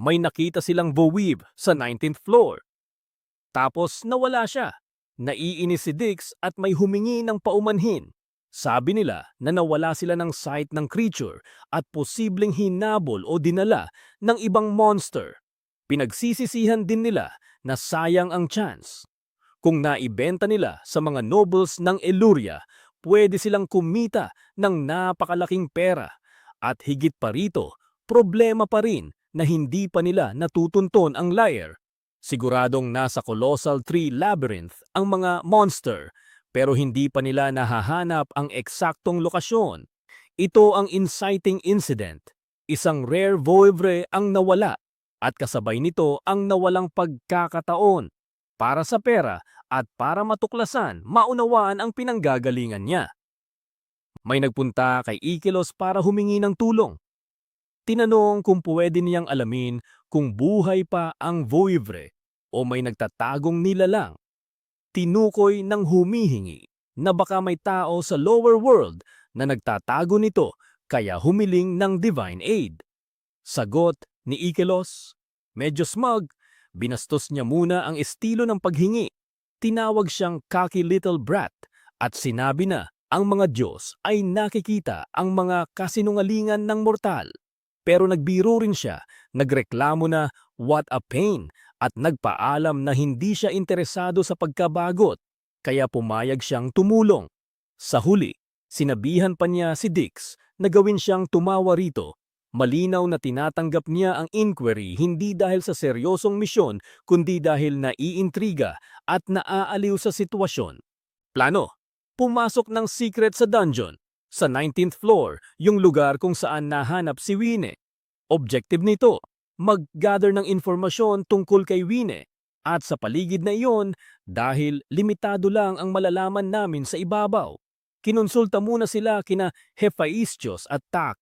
may nakita silang Voweave sa 19th floor. Tapos nawala siya. Naiinis si Dix at may humingi ng paumanhin. Sabi nila na nawala sila ng sight ng creature at posibleng hinabol o dinala ng ibang monster. Pinagsisisihan din nila na sayang ang chance. Kung naibenta nila sa mga nobles ng Eluria, pwede silang kumita ng napakalaking pera. At higit pa rito, problema pa rin na hindi pa nila natutunton ang lair. Siguradong nasa Colossal Tree Labyrinth ang mga monster, pero hindi pa nila nahahanap ang eksaktong lokasyon. Ito ang inciting incident. Isang rare voivre ang nawala at kasabay nito ang nawalang pagkakataon para sa pera at para matuklasan, maunawaan ang pinanggagalingan niya. May nagpunta kay Ikilos para humingi ng tulong. Tinanong kung pwede niyang alamin kung buhay pa ang voivre o may nagtatagong nilalang. Tinukoy ng humihingi na baka may tao sa lower world na nagtatago nito kaya humiling ng divine aid. Sagot ni Ikilos, medyo smug, binastos niya muna ang estilo ng paghingi. Tinawag siyang cocky little brat at sinabi na ang mga Diyos ay nakikita ang mga kasinungalingan ng mortal. Pero nagbiro rin siya, nagreklamo na what a pain at nagpaalam na hindi siya interesado sa pagkabagot, kaya pumayag siyang tumulong. Sa huli, sinabihan pa niya si Dix na gawin siyang tumawa rito. Malinaw na tinatanggap niya ang inquiry hindi dahil sa seryosong misyon kundi dahil naiintriga at naaaliw sa sitwasyon. Plano, pumasok ng secret sa dungeon. Sa 19th floor, yung lugar kung saan nahanap si Winnie. Objective nito, mag-gather ng informasyon tungkol kay Winnie. At sa paligid na iyon, dahil limitado lang ang malalaman namin sa ibabaw. Kinonsulta muna sila kina Hephaistos at Tak.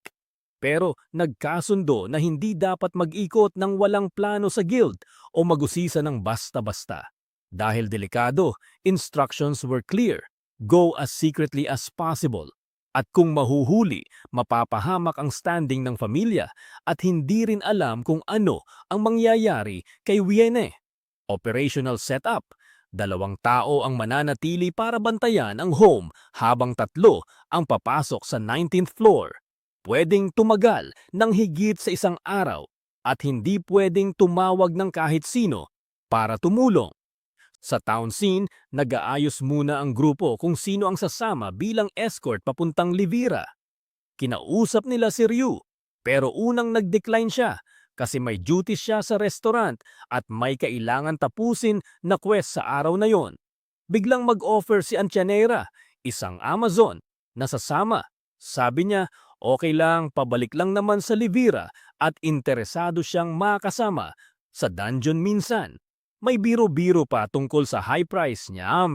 Pero nagkasundo na hindi dapat mag-ikot ng walang plano sa guild o magusisa ng basta-basta. Dahil delikado, instructions were clear. Go as secretly as possible. At kung mahuhuli, mapapahamak ang standing ng pamilya at hindi rin alam kung ano ang mangyayari kay Wiene. Operational setup. 2 tao ang mananatili para bantayan ang home habang 3 ang papasok sa 19th floor. Pwedeng tumagal ng higit sa 1 araw at hindi pwedeng tumawag ng kahit sino para tumulong. Sa town scene, nag-aayos muna ang grupo kung sino ang sasama bilang escort papuntang Livira. Kinausap nila si Ryu, pero unang nag-decline siya kasi may duties siya sa restaurant at may kailangan tapusin na quest sa araw na yon. Biglang mag-offer si Ancianera, isang Amazon, na sasama. Sabi niya, okay lang, pabalik lang naman sa Livira at interesado siyang makasama sa dungeon minsan. May biro-biro pa tungkol sa high price niya.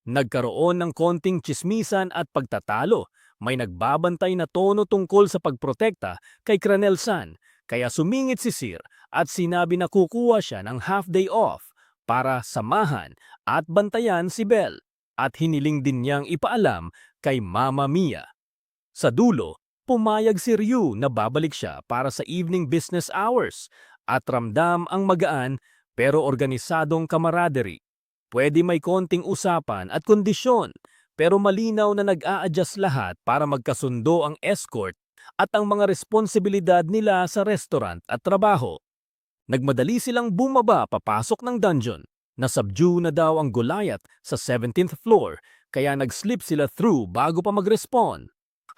Nagkaroon ng konting tsismisan at pagtatalo. May nagbabantay na tono tungkol sa pagprotekta kay Cranel San, kaya sumingit si Sir at sinabi na kukuha siya ng half-day off para samahan at bantayan si Belle at hiniling din niyang ipaalam kay Mama Mia. Sa dulo, pumayag si Ryu na babalik siya para sa evening business hours at ramdam ang magaan pero organisadong camaraderie. Pwede may konting usapan at kondisyon pero malinaw na nag-a-adjust lahat para magkasundo ang escort at ang mga responsibilidad nila sa restaurant at trabaho. Nagmadali silang bumaba papasok ng dungeon. Nasubdue na daw ang Goliath sa 17th floor kaya nag-slip sila through bago pa mag-respawn.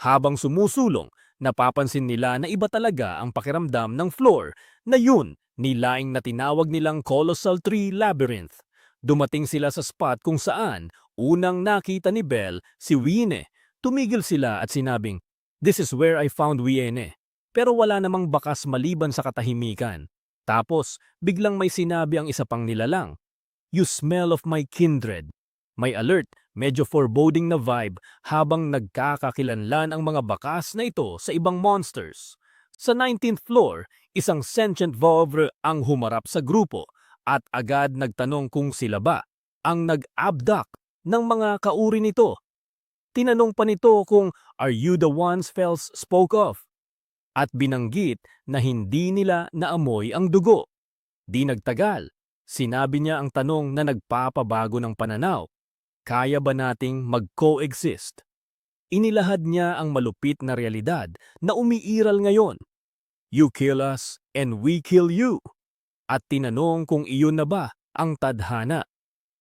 Habang sumusulong, napapansin nila na iba talaga ang pakiramdam ng floor na yun nilaing na tinawag nilang Colossal Tree Labyrinth. Dumating sila sa spot kung saan unang nakita ni Belle si Wiene. Tumigil sila at sinabing, "This is where I found Wiene." Pero wala namang bakas maliban sa katahimikan. Tapos biglang may sinabi ang isa pang nilalang, "You smell of my kindred." May alert, medyo foreboding na vibe habang nagkakakilanlan ang mga bakas na ito sa ibang monsters. Sa 19th floor, isang sentient voivre ang humarap sa grupo at agad nagtanong kung sila ba ang nag-abduct ng mga kauri nito. Tinanong pa nito kung, "Are you the ones Fels spoke of?" at binanggit na hindi nila naamoy ang dugo. Di nagtagal, sinabi niya ang tanong na nagpapabago ng pananaw. Kaya ba nating mag-coexist? Inilahad niya ang malupit na realidad na umiiral ngayon. You kill us and we kill you. At tinanong kung iyon na ba ang tadhana.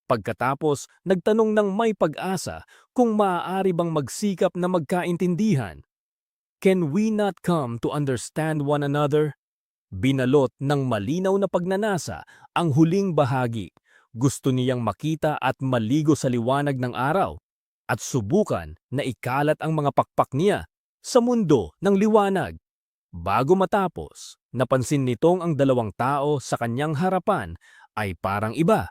Pagkatapos, nagtanong ng may pag-asa kung maaari bang magsikap na magkaintindihan. Can we not come to understand one another? Binalot ng malinaw na pagnanasa ang huling bahagi. Gusto niyang makita at maligo sa liwanag ng araw at subukan na ikalat ang mga pakpak niya sa mundo ng liwanag. Bago matapos, napansin nitong ang dalawang tao sa kanyang harapan ay parang iba.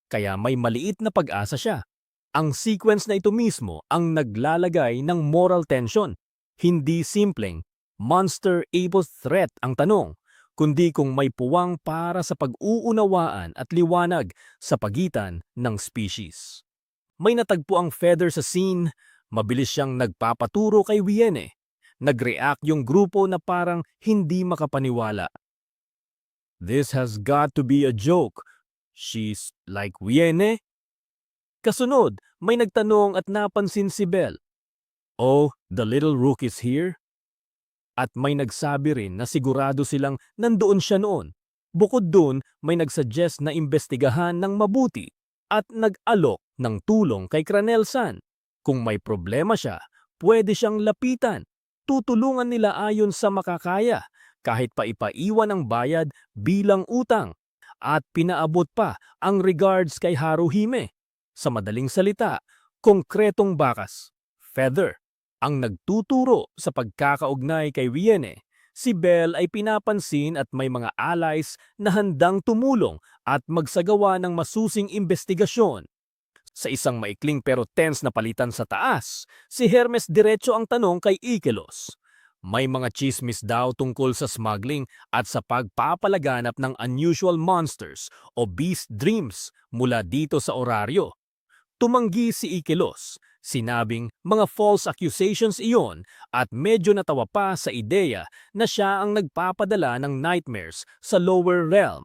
Kaya may maliit na pag-asa siya. Ang sequence na ito mismo ang naglalagay ng moral tension. Hindi simpleng monster-able threat ang tanong, kundi kung may puwang para sa pag-uunawaan at liwanag sa pagitan ng species. May natagpo ang Feather sa scene, mabilis siyang nagpapaturo kay Wiene. Nag-react yung grupo na parang hindi makapaniwala. This has got to be a joke. She's like Wiene? Kasunod, may nagtanong at napansin si Belle. Oh, the little rook is here? At may nagsabi rin na sigurado silang nandoon siya noon. Bukod dun, may nagsuggest na imbestigahan ng mabuti at nag-alok ng tulong kay Cranelsan. Kung may problema siya, pwede siyang lapitan. Tutulungan nila ayon sa makakaya, kahit pa ipaiwan ang bayad bilang utang. At pinaabot pa ang regards kay Haruhime. Sa madaling salita, konkretong bakas, Feather, ang nagtuturo sa pagkakaugnay kay Wiene. Si Belle ay pinapansin at may mga allies na handang tumulong at magsagawa ng masusing investigasyon. Sa isang maikling pero tense na palitan sa taas, si Hermes diretso ang tanong kay Ikelos. May mga chismis daw tungkol sa smuggling at sa pagpapalaganap ng unusual monsters o beast dreams mula dito sa oraryo. Tumanggi si Ikelos, sinabing mga false accusations iyon at medyo natawa pa sa ideya na siya ang nagpapadala ng nightmares sa lower realm.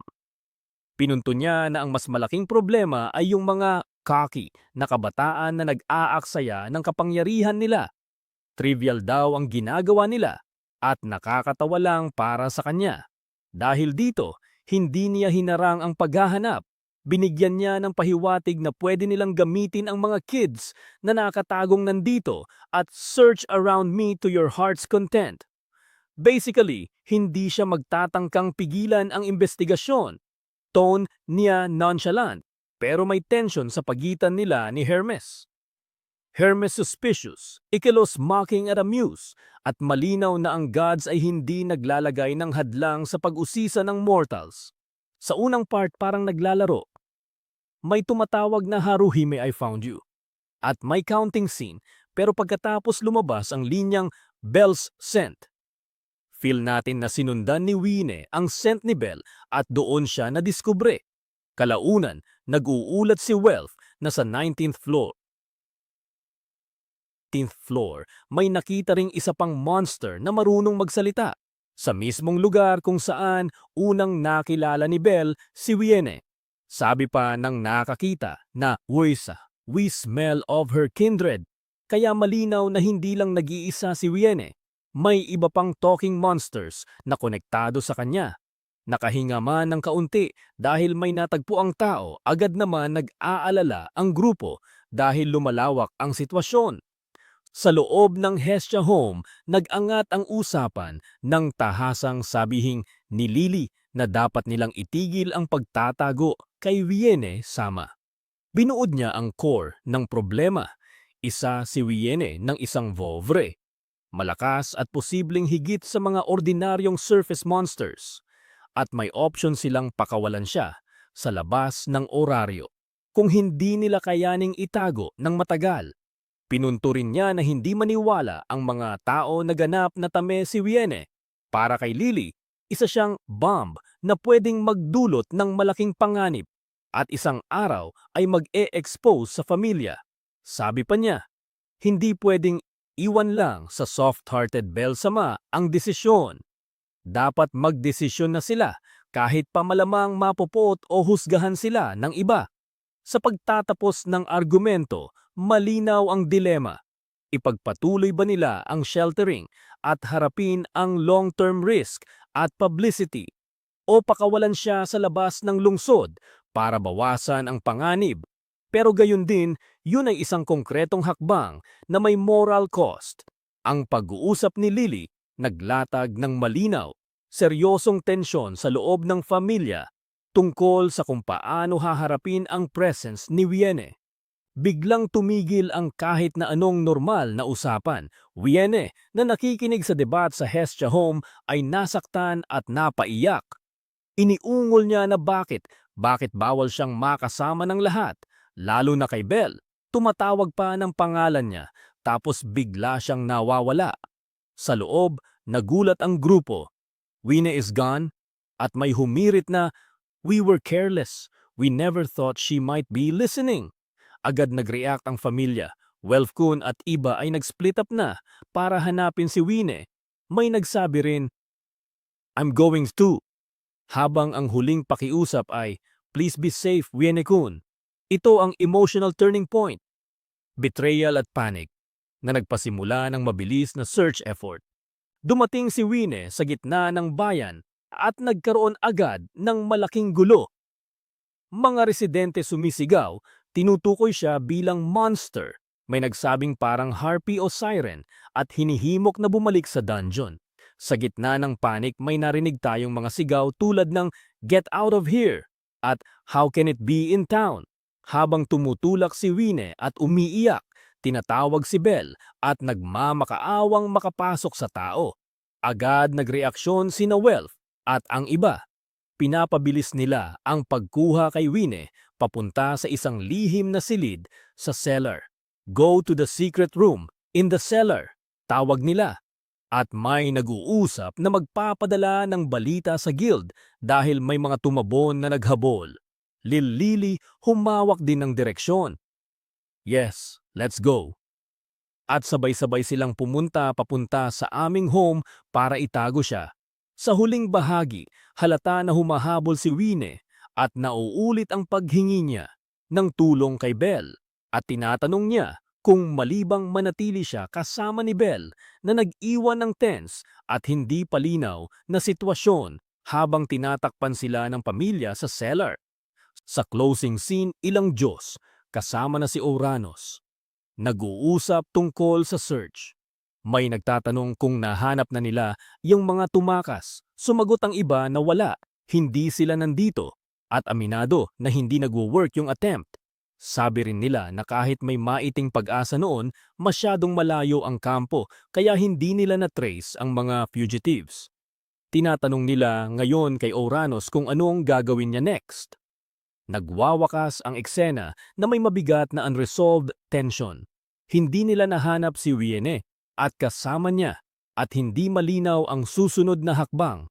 Pinunto niya na ang mas malaking problema ay yung mga cocky na kabataan na nag-aaksaya ng kapangyarihan nila. Trivial daw ang ginagawa nila at nakakatawa lang para sa kanya. Dahil dito, hindi niya hinarang ang paghahanap. Binigyan niya ng pahiwatig na pwede nilang gamitin ang mga kids na nakatagong nandito at search around me to your heart's content. Basically, hindi siya magtatangkang pigilan ang investigasyon. Tone niya nonchalant, pero may tension sa pagitan nila ni Hermes. Hermes suspicious, Ikelos mocking at amused, at malinaw na ang gods ay hindi naglalagay ng hadlang sa pag-usisa ng mortals. Sa unang part parang naglalaro. May tumatawag na Haruhime I found you. At may counting scene, pero pagkatapos lumabas ang linyang Belle's scent. Feel natin na sinundan ni Wiene ang scent ni Belle at doon siya nadiskubre. Kalaunan, nag-uulat si Wealth na sa 19th floor. May nakita ring isa pang monster na marunong magsalita. Sa mismong lugar kung saan unang nakilala ni Belle si Wiene. Sabi pa ng nakakita na we smell of her kindred. Kaya malinaw na hindi lang nag-iisa si Wiene. May iba pang talking monsters na konektado sa kanya. Nakahinga man ng kaunti dahil may natagpo ang tao, agad naman nag-aalala ang grupo dahil lumalawak ang sitwasyon. Sa loob ng Hestia home, nag-angat ang usapan ng tahasang sabihing ni Lily na dapat nilang itigil ang pagtatago kay Wiene sama. Binuod niya ang core ng problema. Isa si Wiene ng isang Vovre. Malakas at posibleng higit sa mga ordinaryong surface monsters. At may option silang pakawalan siya sa labas ng oraryo. Kung hindi nila kayaning itago ng matagal. Pinunto rin niya na hindi maniwala ang mga tao na ganap na tame si Wiene. Para kay Lily, isa siyang bomb na pwedeng magdulot ng malaking panganib at isang araw ay mag-e-expose sa pamilya. Sabi pa niya, hindi pwedeng Iwan lang sa soft-hearted Belle Sama ang desisyon. Dapat magdesisyon na sila kahit pa malamang mapupot o husgahan sila ng iba. Sa pagtatapos ng argumento, malinaw ang dilema. Ipagpatuloy ba nila ang sheltering at harapin ang long-term risk at publicity o pakawalan siya sa labas ng lungsod para bawasan ang panganib? Pero gayon din, yun ay isang konkretong hakbang na may moral cost. Ang pag-uusap ni Lily naglatag ng malinaw, seryosong tensyon sa loob ng pamilya tungkol sa kung paano haharapin ang presence ni Wiene. Biglang tumigil ang kahit na anong normal na usapan. Wiene, na nakikinig sa debat sa Hestia home, ay nasaktan at napaiyak. Iniungol niya na bakit bawal siyang makasama ng lahat, lalo na kay Belle. Tumatawag pa ng pangalan niya, tapos bigla siyang nawawala. Sa loob, nagulat ang grupo. Wiene is gone, at may humirit na, "We were careless. We never thought she might be listening." Agad nag-react ang pamilya. Welfkun at iba ay nag-split up na para hanapin si Wiene. May nagsabi rin, "I'm going too." Habang ang huling pakiusap ay, "Please be safe, Wiene-kun." Ito ang emotional turning point. Betrayal at panic na nagpasimula ng mabilis na search effort. Dumating si Wiene sa gitna ng bayan at nagkaroon agad ng malaking gulo. Mga residente sumisigaw, tinutukoy siya bilang monster. May nagsabing parang harpy o siren at hinihimok na bumalik sa dungeon. Sa gitna ng panic may narinig tayong mga sigaw tulad ng "Get out of here" at "How can it be in town?" Habang tumutulak si Wiene at umiiyak, tinatawag si Belle at nagmamakaawang makapasok sa tao. Agad nagreaksyon sina Welf at ang iba. Pinapabilis nila ang pagkuha kay Wiene papunta sa isang lihim na silid sa cellar. "Go to the secret room in the cellar," tawag nila. At may nag-uusap na magpapadala ng balita sa guild dahil may mga tumabon na naghabol. Lily humawak din ng direksyon. "Yes, let's go." At sabay-sabay silang pumunta papunta sa aming home para itago siya. Sa huling bahagi, halata na humahabol si Wiene at nauulit ang paghingi niya ng tulong kay Belle at tinatanong niya kung malibang manatili siya kasama ni Belle na nag-iwan ng tense at hindi palinaw na sitwasyon habang tinatakpan sila ng pamilya sa cellar. Sa closing scene, ilang Diyos, kasama na si Oranos, nag-uusap tungkol sa search. May nagtatanong kung nahanap na nila yung mga tumakas. Sumagot ang iba na wala, hindi sila nandito, at aminado na hindi nagwo-work yung attempt. Sabi rin nila na kahit may maiting pag-asa noon, masyadong malayo ang kampo kaya hindi nila na-trace ang mga fugitives. Tinatanong nila ngayon kay Oranos kung anong gagawin niya next. Nagwawakas ang eksena na may mabigat na unresolved tension. Hindi nila nahanap si Wiene at kasama niya at hindi malinaw ang susunod na hakbang.